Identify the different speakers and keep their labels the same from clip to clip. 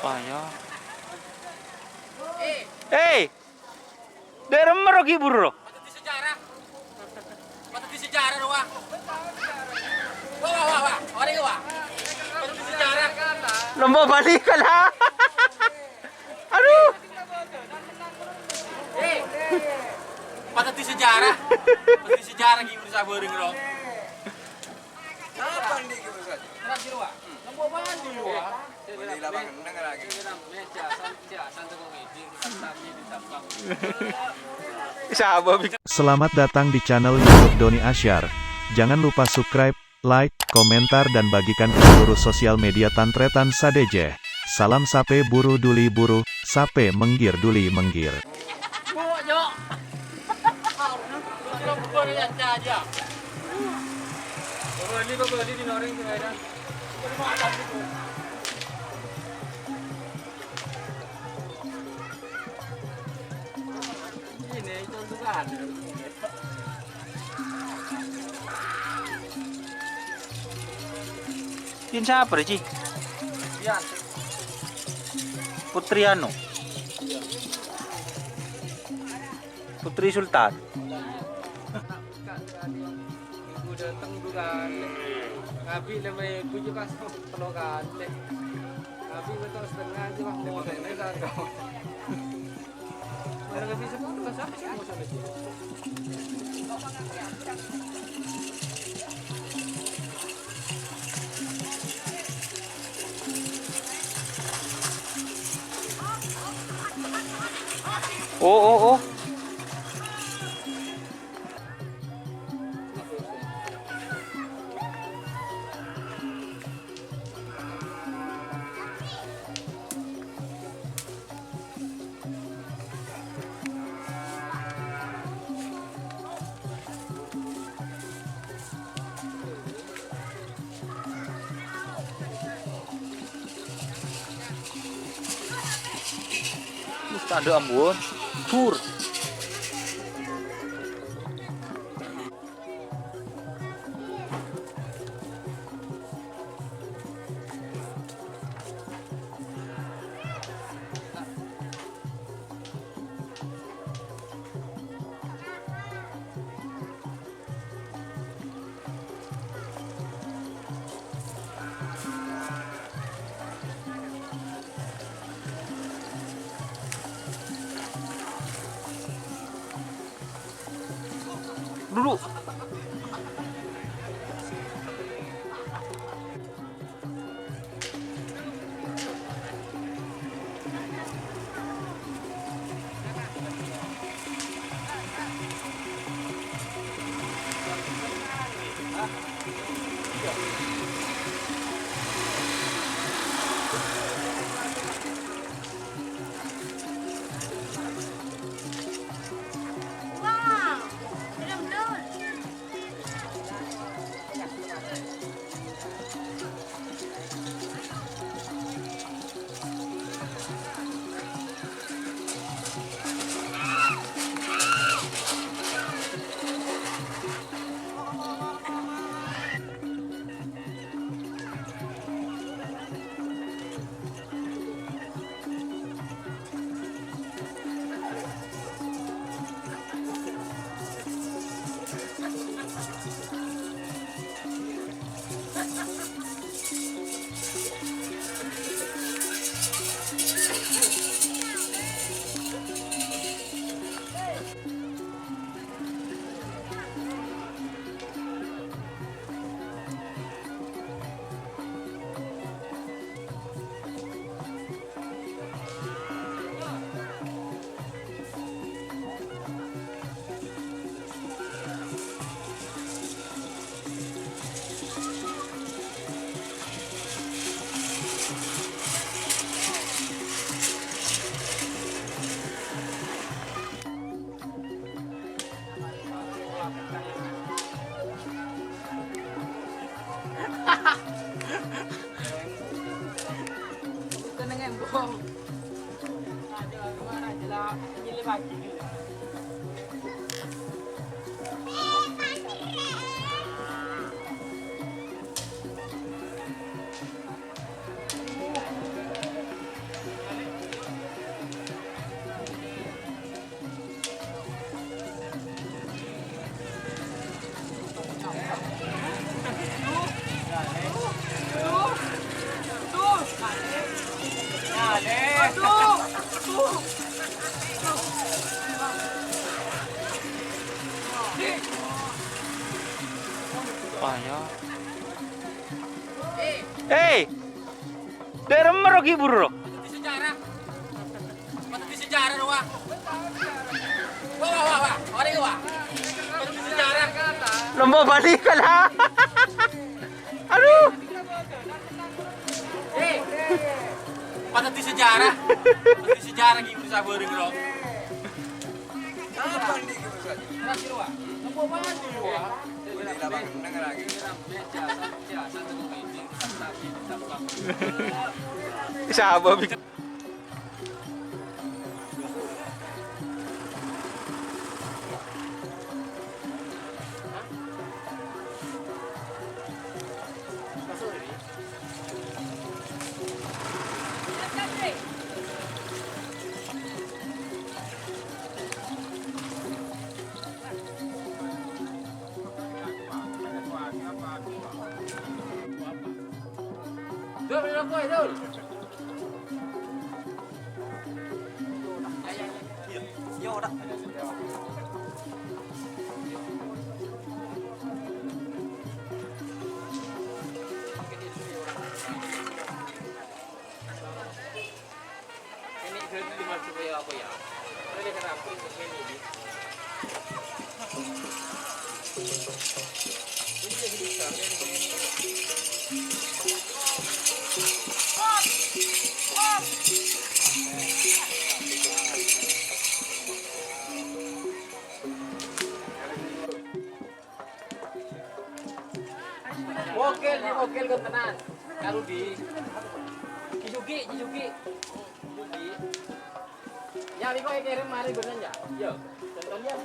Speaker 1: Payah. Daerah merogi buru.
Speaker 2: Patut di sejarah. Patut di sejarah doa. Wah. Orang wah. Patut di sejarah.
Speaker 1: Lomba balik ka na. Aduh.
Speaker 2: Patut di sejarah. Patut di sejarah gitu sa beureung ro.
Speaker 3: Kapan di gitu saja?
Speaker 2: Terus di luar. Lomba bahan di luar.
Speaker 3: Di lapangan nang lagi.
Speaker 4: Selamat datang di channel YouTube Doni Asyar. Jangan lupa subscribe, like, komentar dan bagikan ke seluruh sosial media Tantretan Sadeje. Salam sape buru duli buru, sape menggir duli menggir.
Speaker 1: Yun siapa Ci? Putriano. Putri Sultan.
Speaker 5: Ibu datang bulan, ngabi lemai puji pas pelokan deh. Ngabi betul setengah aja lah mau naik kau. Mereka nggak bisa foto siapa sih mau sampai sini?
Speaker 1: Oh. Ada Ambon, Sur. Dulu. Ayo. Daerah merogi buru.
Speaker 2: Patut di sejarah. Patut di sejarah wah. Wah. Mari wah. Patut di sejarah.
Speaker 1: Lomba balik ka na. Aduh.
Speaker 2: Patut di sejarah. Patut di sejarah gitu sabar bro.
Speaker 3: Apa nih gitu saja?
Speaker 2: Terakhir wah. Lembo banget wah.
Speaker 3: Di lapangan mendengar lagi.
Speaker 1: Siapa bikin?
Speaker 2: Dul, rokok Dul. Ini kerja di mana supaya apa ya? Ini kenapa ini ini? Ini jadi besar ini. Mokel kan tenan. Kalau di Cijuki. Ya, Biko kirim mari bener ya. Yo, contohnya.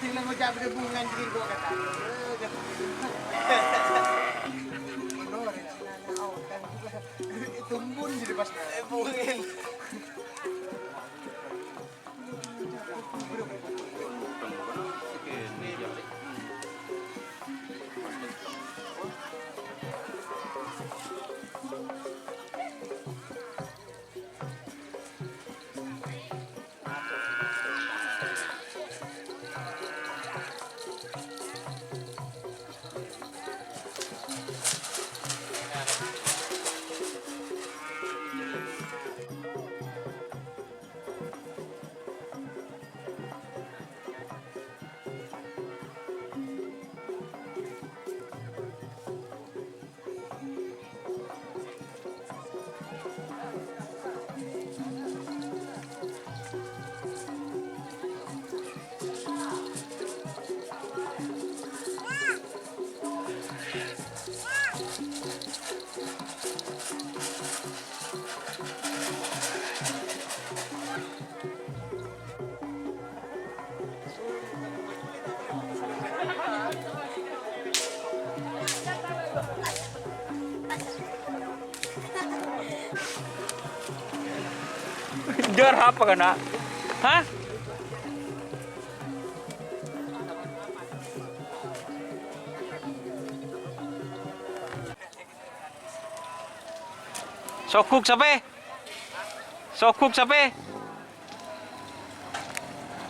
Speaker 5: Tingnan mo dyan, bungan din ko kata. Tumbun jadi pas bungin.
Speaker 1: Jar apa kena? Hah? Sokuk sampai? Sokuk sampai?